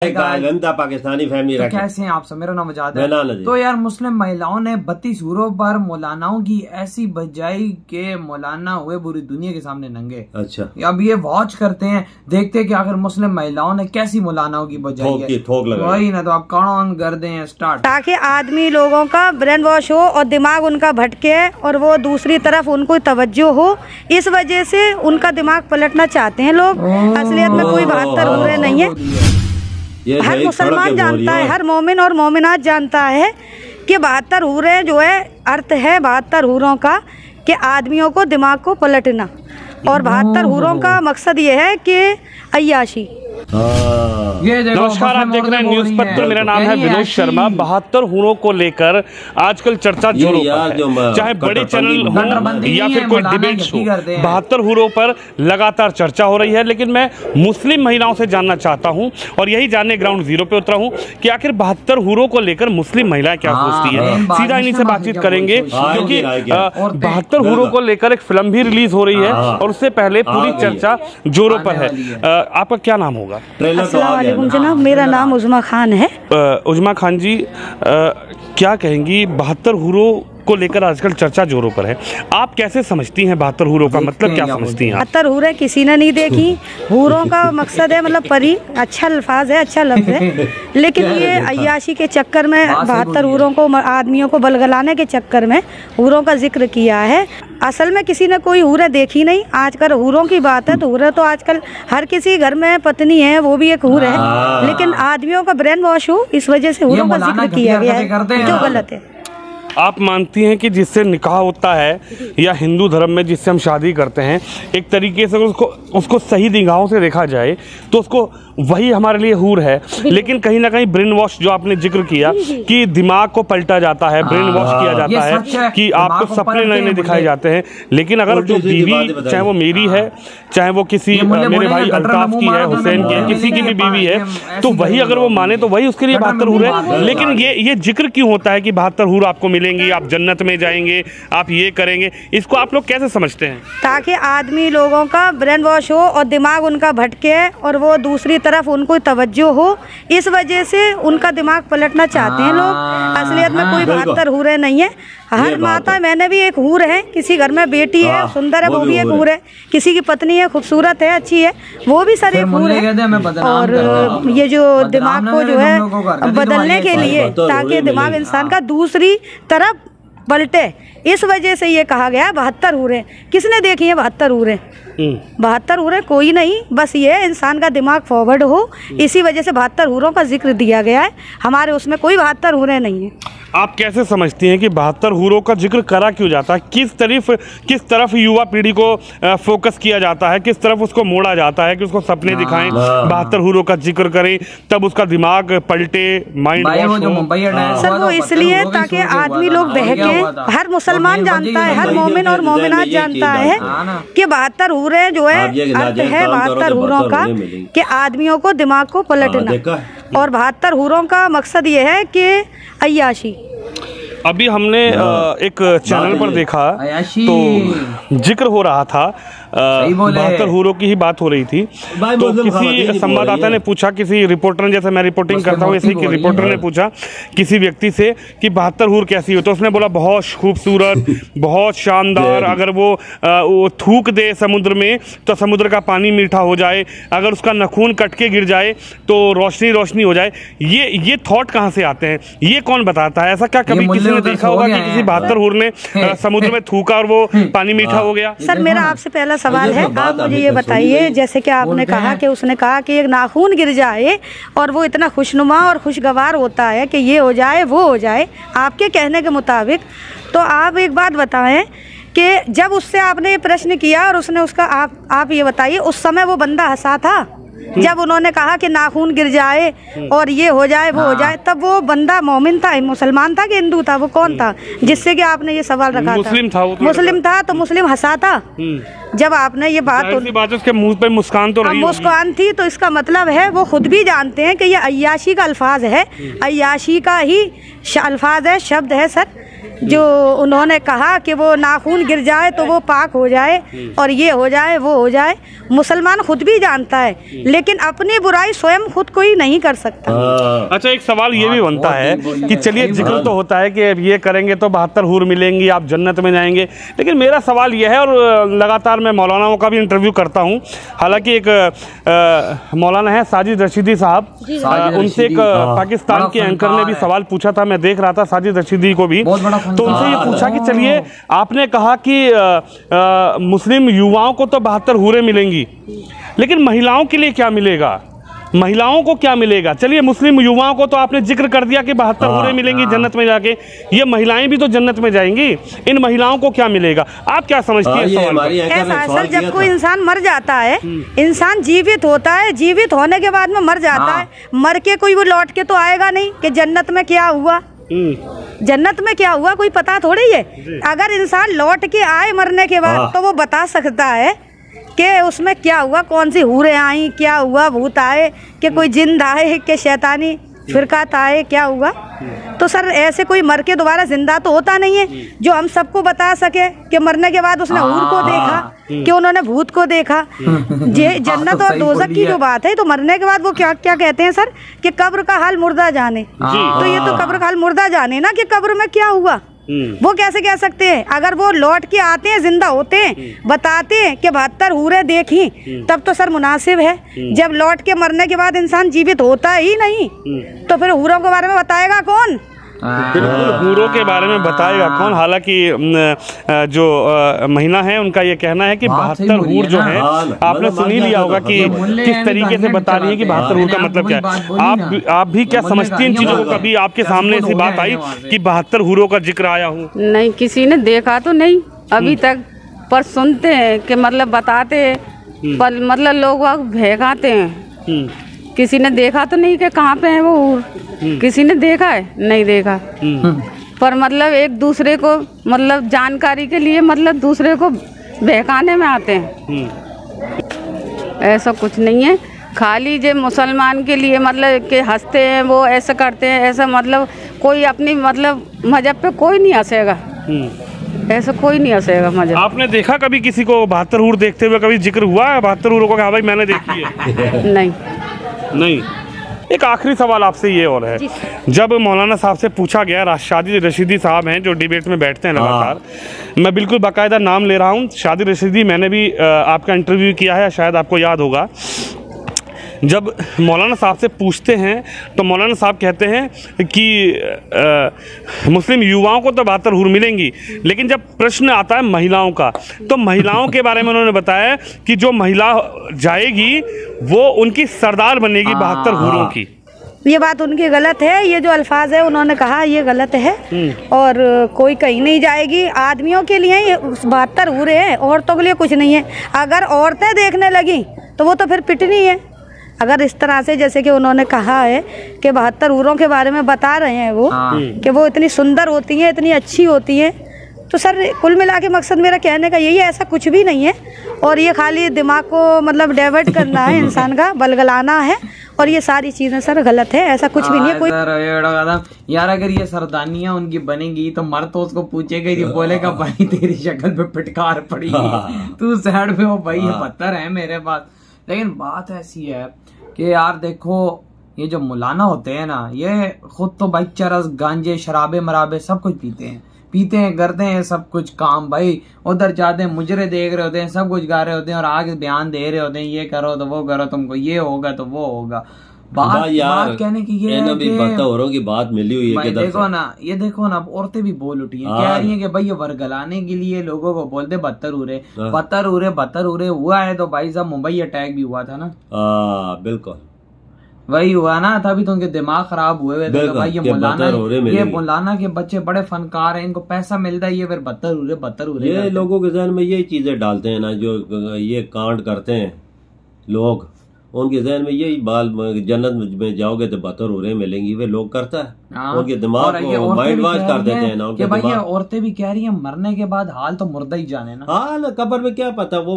गंदा पाकिस्तानी फैमिली तो कैसे हैं आप सब? मेरा नाम आजाद है। है। तो यार मुस्लिम महिलाओं ने 32 हुरों पर मौलानाओं की ऐसी बजाई के मौलाना हुए पूरी दुनिया के सामने नंगे। अच्छा, अब ये वॉच करते हैं, देखते हैं कि आखिर मुस्लिम महिलाओं ने कैसी मौलानाओं की बजाई है। वही ना, तो आप काउंट कर दें स्टार्ट, ताकि आदमी लोगों का ब्रेन वॉश हो और दिमाग उनका भटके और वो दूसरी तरफ उनको तवज्जो हो। इस वजह से उनका दिमाग पलटना चाहते हैं लोग। असलियत में कोई 72 हुरे नहीं है। हर मुसलमान जानता है, हर मोमिन और मोमिनात जानता है कि 72 हुरे जो है अर्थ है 72 हुरों का कि आदमियों को दिमाग को पलटना, और 72 हुरों का मकसद ये है कि अय्याशी। नमस्कार, आप देख रहे हैं न्यूज पत्र। मेरा नाम है विनोद शर्मा। 72 हुरों को लेकर आजकल चर्चा जोरों पर है, चाहे बड़े चैनल हो या फिर कोई डिबेट शो। 72 हुरों पर लगातार चर्चा हो रही है, लेकिन मैं मुस्लिम महिलाओं से जानना चाहता हूं और यही जानने ग्राउंड जीरो पे उतरा हूं कि आखिर 72 हुरों को लेकर मुस्लिम महिलाएं क्या सोचती है। सीधा इन्हीं से बातचीत करेंगे, क्योंकि 72 हुरों को लेकर एक फिल्म भी रिलीज हो रही है और उससे पहले पूरी चर्चा जोरों पर है। आपका क्या नाम होगा? अस्सलामुअलैकुम जनाब, मेरा नाम उज़मा खान है। उज़मा खान जी, क्या कहेंगी 72 हुरों को लेकर आजकल चर्चा जोरों पर है, आप कैसे समझती हैं 72 हुरों का मतलब क्या समझती हैं? 72 हुरें किसी ने नहीं देखी। हुरों का मकसद है मतलब परी, अच्छा अल्फाज है, अच्छा लफ्ज है, लेकिन ये अय्याशी के चक्कर में 72 हुरों को, आदमियों को बलगलाने के चक्कर में हुरों का जिक्र किया है। असल में किसी ने कोई हुरें देखी नहीं। आजकल हुरों की बात है तो हुरें तो आजकल हर किसी घर में पत्नी है, वो भी एक हुर है, लेकिन आदमियों का ब्रेन वॉश हो इस वजह से हुरों का जिक्र किया गया है, जो गलत है। आप मानती हैं कि जिससे निकाह होता है या हिंदू धर्म में जिससे हम शादी करते हैं, एक तरीके से उसको सही निगाहों से देखा जाए तो उसको वही हमारे लिए हूर है, लेकिन कहीं ना कहीं ब्रेन वॉश जो आपने जिक्र किया कि दिमाग को पलटा जाता है, ब्रेन वॉश किया जाता है कि आपको सपने नए नए दिखाए जाते हैं। लेकिन अगर जो बीवी, चाहे वो मेरी है, चाहे वो किसी मेरे भाई अल्ताफ की है, हुसैन की है, किसी की भी बीवी है, तो वही अगर वो माने तो वही उसके लिए 72 हूर है। लेकिन ये जिक्र क्यों होता है कि 72 हूर आपको मिलेंगी, आप जन्नत में जाएंगे, आप ये करेंगे? इसको आप लोग कैसे समझते हैं? ताकि आदमी लोगों का ब्रेन वॉश हो और दिमाग उनका भटके और वो दूसरी तरफ उनको तवज्जो हो। इस वजह से उनका दिमाग पलटना चाहते हैं लोग। असलियत में कोई 72 हुरे नहीं है। हर माता, मैंने भी एक हूर है, किसी घर में बेटी है सुंदर है, वो भी एक हूर है, किसी की पत्नी है खूबसूरत है, अच्छी है, वो भी सारे हूर है। और ये जो दिमाग को जो है बदलने के लिए, ताकि दिमाग इंसान का दूसरी तरफ पलटे, इस वजह से ये कहा गया 72 हुरें। किसने देखी है 72 हुरें? 72 हुरें कोई नहीं, बस ये इंसान का दिमाग फॉरवर्ड हो, इसी वजह से 72 हुरों का जिक्र दिया गया है। हमारे उसमें कोई 72 हुरें नहीं है। आप कैसे समझती हैं कि 72 हुरों का जिक्र करा क्यों जाता है? किस तरफ युवा पीढ़ी को फोकस किया जाता है, किस तरफ उसको मोड़ा जाता है कि उसको सपने दिखाएं, 72 हुरों का जिक्र करें, तब उसका दिमाग पलटे, माइंड वॉश हो? सर वो इसलिए ताकि आदमी लोग बहके। हर मुसलमान जानता है, हर मोमिन और मोमिनात जानता है कि 72 हुरें जो है अर्थ है 72 हुरों का कि आदमियों को दिमाग को पलटना, और 72 हुरों का मकसद ये है कि अय्याशी। अभी हमने एक चैनल पर देखा तो जिक्र हो रहा था, 72 हुरों की ही बात हो रही थी, तो किसी संवाददाता ने पूछा, किसी रिपोर्टर ने, जैसे मैं रिपोर्टिंग करता हूँ ऐसे कि रिपोर्टर ने पूछा किसी व्यक्ति से कि 72 हुर कैसी हो, तो उसने बोला बहुत खूबसूरत, बहुत शानदार, अगर वो थूक दे समुद्र में तो समुद्र का पानी मीठा हो जाए, अगर उसका नखून कट के गिर जाए तो रोशनी रोशनी हो जाए। ये थॉट कहाँ से आते हैं? ये कौन बताता है? ऐसा क्या कभी किसी ने देखा होगा कि किसी 72 हुर ने समुद्र में थूका और वो पानी मीठा हो गया? सर मेरा आपसे पहला सवाल है, आप मुझे ये बताइए, जैसे कि आपने कहा कि उसने कहा कि एक नाखून गिर जाए और वो इतना खुशनुमा और खुशगवार होता है कि ये हो जाए वो हो जाए, आपके कहने के मुताबिक, तो आप एक बात बताएं कि जब उससे आपने ये प्रश्न किया और उसने उसका आप ये बताइए, उस समय वो बंदा हंसा था जब उन्होंने कहा कि नाखून गिर जाए और ये हो जाए वो हो जाए? तब वो बंदा मोमिन था, मुसलमान था कि हिंदू था? वो कौन था जिससे कि आपने ये सवाल रखा था? मुस्लिम था। मुस्लिम था, तो मुस्लिम हंसा था जब आपने ये बात उसके मुंह पे मुस्कान तो रही, मुस्कान थी, तो इसका मतलब है वो खुद भी जानते हैं कि ये अय्याशी का अल्फाज है, अय्याशी का ही अल्फाज है, शब्द है सर। जो उन्होंने कहा कि वो नाखून गिर जाए तो वो पाक हो जाए और ये हो जाए वो हो जाए, मुसलमान खुद भी जानता है, लेकिन अपनी बुराई स्वयं खुद कोई नहीं कर सकता। अच्छा, एक सवाल ये भी बनता है कि चलिए जिक्र तो होता है कि ये करेंगे तो 72 हूर मिलेंगी, आप जन्नत में जाएंगे, लेकिन मेरा सवाल ये है, और लगातार मैं मौलानाओं का भी इंटरव्यू करता हूँ, हालांकि एक मौलाना है साजिद रशीदी साहब, उनसे एक पाकिस्तान के एंकर ने भी सवाल पूछा था, मैं देख रहा था साजिद रशीदी को भी, तो उनसे ये पूछा कि चलिए आपने कहा कि मुस्लिम युवाओं को तो 72 हूरें मिलेंगी, लेकिन महिलाओं के लिए क्या मिलेगा, महिलाओं को क्या मिलेगा? चलिए मुस्लिम युवाओं को तो आपने जिक्र कर दिया कि 72 हूरें मिलेंगी जन्नत में जाके, ये महिलाएं भी तो जन्नत में जाएंगी, इन महिलाओं को क्या मिलेगा? आप क्या समझती हैं? ऐसा जब कोई इंसान मर जाता है, इंसान जीवित होता है, जीवित होने के बाद में मर जाता है, मर के कोई वो लौट के तो आएगा नहीं कि जन्नत में क्या हुआ, जन्नत में क्या हुआ कोई पता थोड़ी है। अगर इंसान लौट के आए मरने के बाद तो वो बता सकता है कि उसमें क्या हुआ, कौन सी हूरें आई, क्या हुआ, भूत आए कि कोई जिंद आए कि शैतानी फिरकात आए, क्या हुआ। तो सर ऐसे कोई मर के दोबारा जिंदा तो होता नहीं है जो हम सबको बता सके कि मरने के बाद उसने हूर को देखा, कि उन्होंने भूत को देखा। ये जन्नत और दोज़ख की जो बात है, तो मरने के बाद वो क्या क्या कहते हैं सर कि कब्र का हाल मुर्दा जाने, तो ये तो कब्र का हाल मुर्दा जाने ना कि कब्र में क्या हुआ, वो कैसे कह सकते हैं। अगर वो लौट के आते हैं, जिंदा होते हैं, बताते हैं कि 72 हूरें देखी, तब तो सर मुनासिब है। जब लौट के मरने के बाद इंसान जीवित होता ही नहीं, तो फिर हूरों के बारे में बताएगा कौन? बिल्कुल, हूरों के बारे में बताएगा कौन। हालांकि जो महिला है उनका ये कहना है कि 72 हूर जो है, आपने सुन ही लिया होगा कि किस तरीके से बता रही है कि 72 हूर का मतलब क्या है। आप भी क्या समझती हैं इन चीजों को? कभी आपके सामने ऐसी बात आई कि 72 हूरों का जिक्र आया हो? नहीं, किसी ने देखा तो नहीं अभी तक, पर सुनते हैं कि मतलब बताते हैं, पर मतलब लोग भगाते हैं। किसी ने देखा तो नहीं कि कहाँ पे है वो हूर, किसी ने देखा है? नहीं देखा, पर मतलब एक दूसरे को मतलब जानकारी के लिए मतलब दूसरे को बहकाने में आते हैं। ऐसा कुछ नहीं है, खाली जो मुसलमान के लिए मतलब के हंसते हैं, वो ऐसा करते हैं, ऐसा मतलब कोई अपनी मतलब मजहब पे कोई नहीं हंसेगा, ऐसा कोई नहीं हंसेगा मजहब। आपने देखा कभी किसी को 72 हूर देखते हुए? कभी जिक्र हुआ है 72 हूरों का? हाँ भाई मैंने देखी है। नहीं। एक आखिरी सवाल आपसे ये और है, जब मौलाना साहब से पूछा गया, शादी रशीदी साहब हैं जो डिबेट में बैठते हैं लगातार, मैं बिल्कुल बाकायदा नाम ले रहा हूँ, शादी रशीदी, मैंने भी आपका इंटरव्यू किया है, शायद आपको याद होगा। जब मौलाना साहब से पूछते हैं तो मौलाना साहब कहते हैं कि मुस्लिम युवाओं को तो 72 हूर मिलेंगी, लेकिन जब प्रश्न आता है महिलाओं का, तो महिलाओं के बारे में उन्होंने बताया कि जो महिला जाएगी वो उनकी सरदार बनेगी 72 हूरों की। ये बात उनकी गलत है, ये जो अल्फाज है उन्होंने कहा ये गलत है, और कोई कहीं नहीं जाएगी। आदमियों के लिए 72 हूरें हैं, औरतों के लिए कुछ नहीं है। अगर औरतें देखने लगी तो वो तो फिर पिटनी है। अगर इस तरह से जैसे कि उन्होंने कहा है कि 72 हूरों के बारे में बता रहे हैं वो कि वो इतनी सुंदर होती हैं, इतनी अच्छी होती हैं, तो सर कुल मिला के मकसद मेरा कहने का यही है, ऐसा कुछ भी नहीं है। और ये खाली दिमाग को मतलब डाइवर्ट करना है इंसान का, बलगलाना है, और ये सारी चीजें सर गलत है, ऐसा कुछ भी नहीं है। कोई यार अगर ये सरदानियां उनकी बनेगी तो मर तो उसको पूछेगा, ये बोलेगा भाई तेरी शक्ल पे पिटकार पड़ी, तू साइड पे हो भाई, ये पत्थर है मेरे पास। लेकिन बात ऐसी है कि यार देखो, ये जो मौलाना होते हैं ना, ये खुद तो भाई चरस, गांजे, शराबे मराबे सब कुछ पीते हैं, करते हैं सब कुछ काम भाई। उधर जाते हैं, मुजरे देख रहे होते हैं, सब कुछ गा रहे होते हैं, और आगे बयान दे रहे होते हैं, ये करो तो वो करो, तुमको ये होगा तो वो होगा। बात कहने की ये है कि की बात मिली हुई है। देखो ना, ये देखो ना, औरतें भी बोल उठी हैं, कह रही हैं कि भाई ये वर्गलाने के लिए लोगों को बोलते 72 हूरे हुआ है। तो भाई साहब मुंबई अटैक भी हुआ था ना, बिल्कुल वही हुआ ना, तभी तो उनके दिमाग खराब हुए हुए थे। तो भाई ये मौलाना के बच्चे बड़े फनकार हैं, इनको पैसा मिलता है, ये फिर 72 हूरे ये लोगों के जहन में यही चीजें डालते हैं ना, जो ये कांड करते हैं लोग, उनके जहन में यही बाल जन्नत में जाओगे तो 72 हो रहे मिलेंगी, वे लोग करता है उनके दिमाग को माइंड वॉश कर देते हैं ना उनके भाई। ये औरतें भी कह रही हैं मरने के बाद हाल तो मुर्दा ही जाने ना। हाँ ना, कब्र में क्या पता वो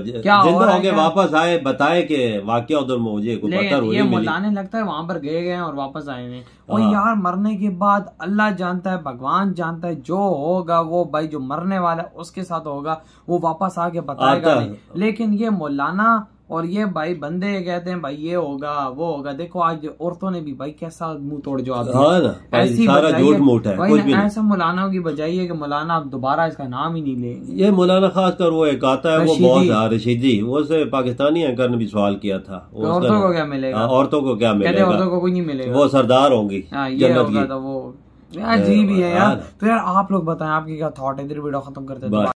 जिंदा होंगे वापस आए बताए कि वाकया उधर मुझे को पता हो ये मुलाने लगता है वहां पर गए और वापस आए हैं। और यार मरने के बाद अल्लाह जानता है, भगवान जानता है, जो होगा वो भाई जो मरने वाला है उसके साथ होगा, वो वापस आके बताएगा नहीं। लेकिन ये मौलाना और ये भाई बंदे कहते हैं भाई ये होगा वो होगा। देखो आज औरतों ने भी भाई कैसा मुंह तोड़ जवाब दिया, ऐसी सारा झूठ मूठ है, कुछ भी ऐसा मौलाना की बजाय है कि मौलाना आप दोबारा इसका नाम ही नहीं ले। ये मौलाना खासकर वो एक आता है वो बहुत रशीदी, वो से पाकिस्तानी एंकर ने भी सवाल किया था औरतों को क्या मिलेगा, औरतों को क्या मिलेगा, औरतों को कुछ नहीं मिलेगा, वो सरदार होंगी जन्नत की। वो अजीब ही है यार। तो यार आप लोग बताएं आपकी क्या थॉट है, इधर वीडियो खत्म करते हैं।